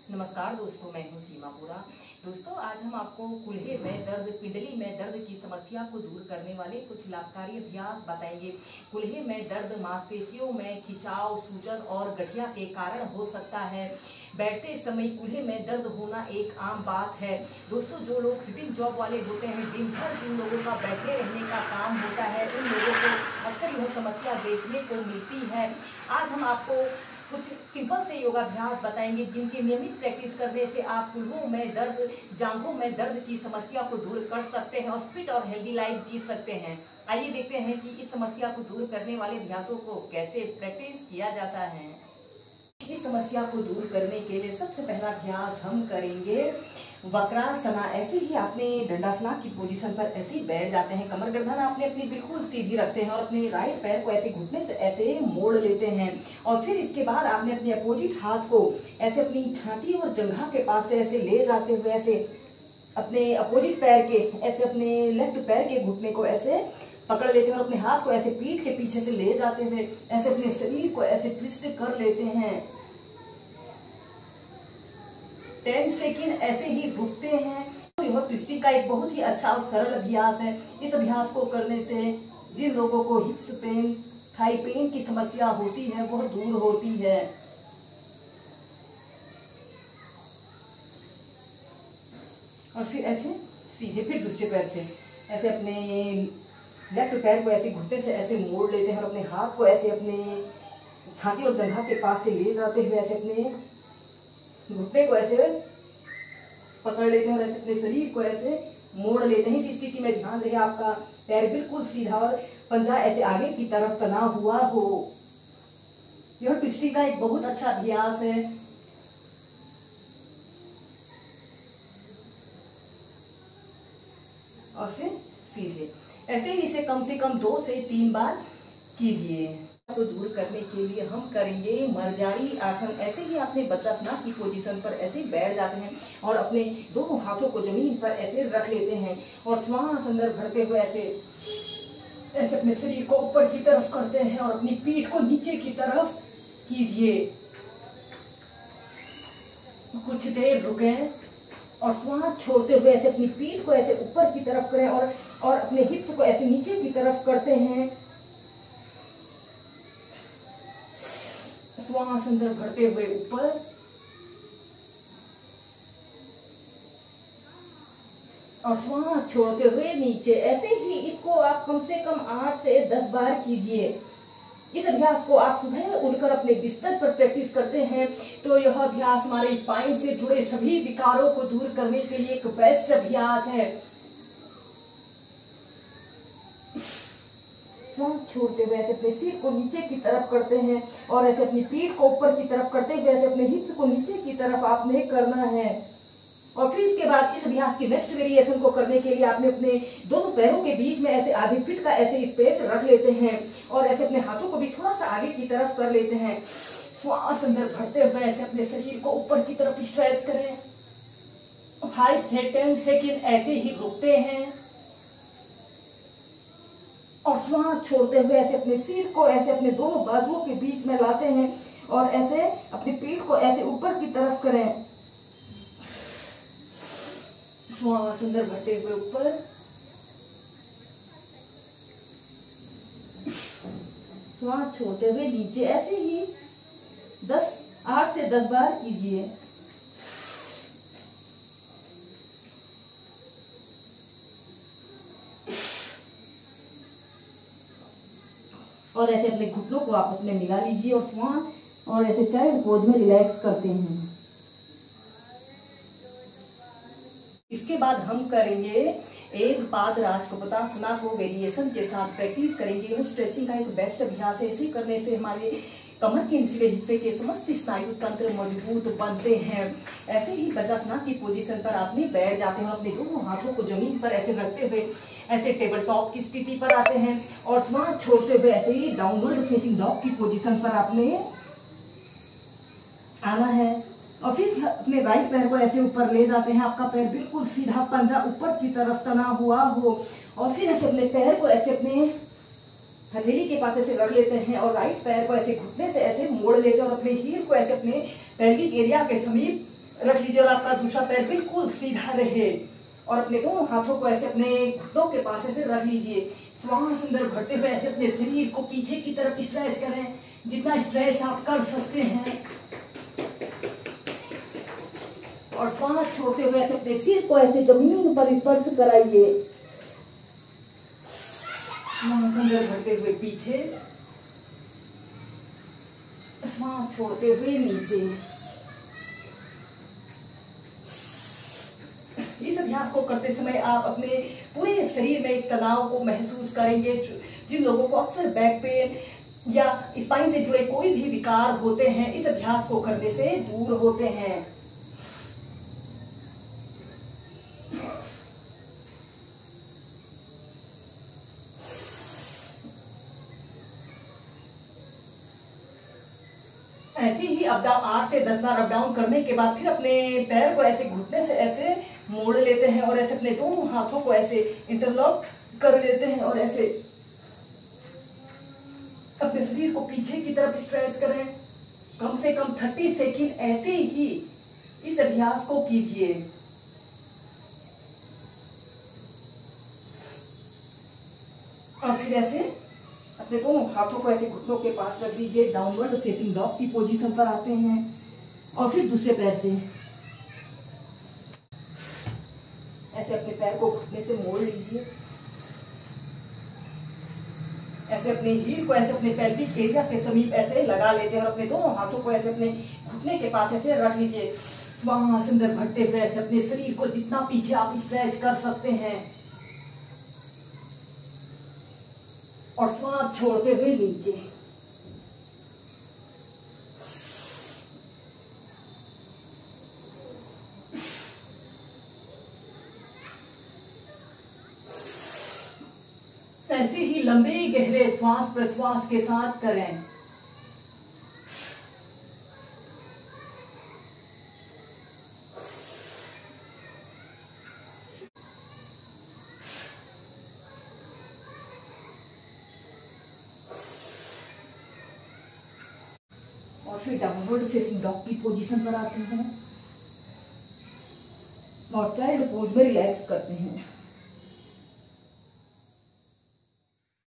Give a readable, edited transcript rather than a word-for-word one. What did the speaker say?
नमस्कार दोस्तों, मैं हूं सीमापुरा। दोस्तों, आज हम आपको कूल्हे में दर्द, पिंडली में दर्द की समस्या को दूर करने वाले कुछ लाभकारी अभ्यास बताएंगे। कूल्हे में दर्द मांसपेशियों में खिंचाव, सूजन और गठिया के कारण हो सकता है। बैठते समय कूल्हे में दर्द होना एक आम बात है। दोस्तों, जो लोग सिटिंग जॉब वाले होते हैं, दिन भर जिन लोगों का बैठे रहने का काम होता है, उन लोगों को अक्सर यह समस्या देखने को मिलती है। आज हम आपको कुछ सिंपल से योगाभ्यास बताएंगे जिनके नियमित प्रैक्टिस करने से आप कूल्हों में दर्द, जांघों में दर्द की समस्या को दूर कर सकते हैं और फिट और हेल्दी लाइफ जी सकते हैं। आइए देखते हैं कि इस समस्या को दूर करने वाले अभ्यासों को कैसे प्रैक्टिस किया जाता है। इस समस्या को दूर करने के लिए सबसे पहला अभ्यास हम करेंगे वक्रासना। ऐसे ही आपने दंडासना की पोजीशन पर ऐसे ही बैठ जाते हैं। कमर गर्दन आपने अपनी बिल्कुल सीधी रखते हैं और अपने राइट पैर को ऐसे घुटने से ऐसे मोड़ लेते हैं। और फिर इसके बाद आपने अपने अपोजिट हाथ को ऐसे अपनी छाती और जंघा के पास से ऐसे ले जाते हुए ऐसे अपने अपोजिट पैर के ऐसे अपने लेफ्ट पैर के घुटने को ऐसे पकड़ लेते हैं और अपने हाथ को ऐसे पीठ के पीछे से ले जाते हुए ऐसे अपने शरीर को ऐसे ट्विस्ट कर लेते हैं। 10 सेकेंड ऐसे ही रुकते हैं। तो यह ट्विस्टिंग का एक बहुत ही अच्छा और सरल अभ्यास है। इस अभ्यास को करने से जिन लोगों को हिप्स पेन, थाई पेन की समस्या होती है वह दूर होती है। और फिर ऐसे सीधे फिर दूसरे पैर से ऐसे अपने लेफ्ट पैर को ऐसे घुटने से ऐसे मोड़ लेते हैं और अपने हाथ को ऐसे अपने छाती और जंघा के पास से ले जाते हुए ऐसे अपने घुटने को ऐसे पकड़ लेते हैं और ऐसे अपने शरीर को ऐसे मोड़ लेते हैं। इस स्थिति में ध्यान रहे आपका पैर बिल्कुल सीधा और पंजा ऐसे आगे की तरफ तना हुआ हो। यह ट्विस्टिंग का एक बहुत अच्छा अभ्यास है। और फिर सीधे ऐसे ही इसे कम से कम 2 से 3 बार कीजिए। को दूर करने के लिए हम करेंगे मर्जारी आसन। ऐसे ही अपने वज्रासन की पोजीशन पर ऐसे बैठ जाते हैं और अपने दोनों हाथों को जमीन पर ऐसे रख लेते हैं और श्वास अंदर भरते हुए ऐसे ऐसे अपने शरीर को ऊपर की तरफ करते हैं और अपनी पीठ को नीचे की तरफ कीजिए। कुछ देर रुके और श्वास छोड़ते हुए ऐसे अपनी पीठ को ऐसे ऊपर की तरफ करें और अपने हिप्स को ऐसे नीचे की तरफ करते हैं। श्वास अंदर भरते हुए ऊपर और श्वास छोड़ते हुए नीचे। ऐसे ही इसको आप कम से कम 8 से 10 बार कीजिए। इस अभ्यास को आप सुबह उठकर अपने बिस्तर पर प्रैक्टिस करते हैं तो यह अभ्यास हमारे स्पाइन से जुड़े सभी विकारों को दूर करने के लिए एक बेस्ट अभ्यास है। छोड़ते हुए ऐसे अपने सिर को नीचे की तरफ करते हैं और ऐसे अपनी पीठ को ऊपर की तरफ करते हुए ऐसे अपने हिप्स को नीचे की तरफ आपने करना है। और फिर इसके बाद इस अभ्यास की नेक्स्ट वेरिएशन को करने के लिए आपने अपने दोनों पैरों के बीच में ऐसे आधे फीट का ऐसे स्पेस रख लेते हैं और ऐसे अपने हाथों को भी थोड़ा सा आगे की तरफ कर लेते हैं। श्वास अंदर भरते हुए ऐसे अपने शरीर को ऊपर की तरफ स्ट्रेच करें। 5 से 10 सेकेंड ऐसे ही रुकते हैं और श्वास छोड़ते हुए ऐसे अपने सिर को ऐसे अपने दोनों बाजुओं के बीच में लाते हैं और ऐसे अपनी पीठ को ऐसे ऊपर की तरफ करें। श्वास अंदर भरते हुए ऊपर, श्वास छोड़ते हुए नीचे। ऐसे ही 8 से 10 बार कीजिए। और ऐसे अपने घुटनों को आपस में मिला लीजिए और श्वास और ऐसे चाइल्ड पोज में रिलैक्स करते हैं। इसके बाद हम करेंगे एक पाद राजकपालासना को वेरिएशन के साथ प्रैक्टिस करेंगे। यह स्ट्रेचिंग का एक बेस्ट अभ्यास है। इसे करने से हमारे कमर के निचले हिस्से के समस्त स्नायु तंत्र मजबूत बनते हैं। ऐसे ही वज्रासन की पोजीशन पर आपने बैठ जाते हैं और अपने दोनों हाथों को जमीन पर ऐसे रखते हुए ऐसे टेबल टॉप की स्थिति पर आते हैं और श्वास छोड़ते हुए ऐसे ही डाउनवर्ड फेसिंग डॉग की पोजीशन पर आपने आना है। और फिर अपने राइट पैर को ऐसे ऊपर ले जाते हैं। आपका पैर बिल्कुल सीधा, पंजा ऊपर की तरफ तना हुआ हो। और फिर ऐसे अपने पैर को ऐसे अपने हथेली के पास ऐसे रख लेते हैं और राइट पैर को ऐसे घुटने से ऐसे मोड़ लेते हैं और अपने हील को ऐसे अपने पैल्विक एरिया के समीप रख लीजिए और आपका दूसरा पैर बिल्कुल सीधा रहे और अपने दोनों हाथों को ऐसे अपने घुटनों के पास ऐसे रख लीजिए। श्वास अंदर भरते हुए ऐसे अपने शरीर को पीछे की तरफ स्ट्रेच करें, जितना स्ट्रेच आप कर सकते हैं। और श्वास छोड़ते हुए ऐसे अपने सिर को ऐसे जमीन पर स्पर्श कराइए। श्वास अंदर भरते हुए पीछे, श्वास छोड़ते हुए नीचे। इस अभ्यास को करते समय आप अपने पूरे शरीर में एक तनाव को महसूस करेंगे। जिन लोगों को अक्सर बैक पेन या स्पाइन से जुड़े कोई भी विकार होते हैं, इस अभ्यास को करने से दूर होते हैं। ऐसे ही अप डाउन 8 से 10 बार अप डाउन करने के बाद फिर अपने पैर को ऐसे घुटने से ऐसे मोड़ लेते हैं और ऐसे अपने दोनों हाथों को ऐसे इंटरलॉक कर लेते हैं और ऐसे अपने शरीर को पीछे की तरफ स्ट्रेच करें। कम से कम 30 सेकंड ऐसे ही इस अभ्यास को कीजिए। और फिर ऐसे अपने दोनों हाथों को ऐसे घुटनों के पास रख लीजिए। डाउनवर्ड फेसिंग डॉग की पोजीशन पर आते हैं और फिर दूसरे पैर से ऐसे अपने पैर को घुटने से मोड़ लीजिए। ऐसे अपने हील को ऐसे अपने पेल्विक एरिया के समीप ऐसे लगा लेते हैं और अपने दोनों हाथों को ऐसे अपने घुटने के पास ऐसे रख लीजिए। श्वास अंदर भरते हुए ऐसे अपने शरीर को जितना पीछे आप स्ट्रेच कर सकते हैं और श्वास छोड़ते हुए नीचे। ऐसे ही लंबे गहरे श्वास प्रश्वास के साथ करें। और फिर डाउनवर्ड फेसिंग डॉग की पोजीशन पर आते हैं और चाइल्ड पोज में रिलैक्स करते हैं।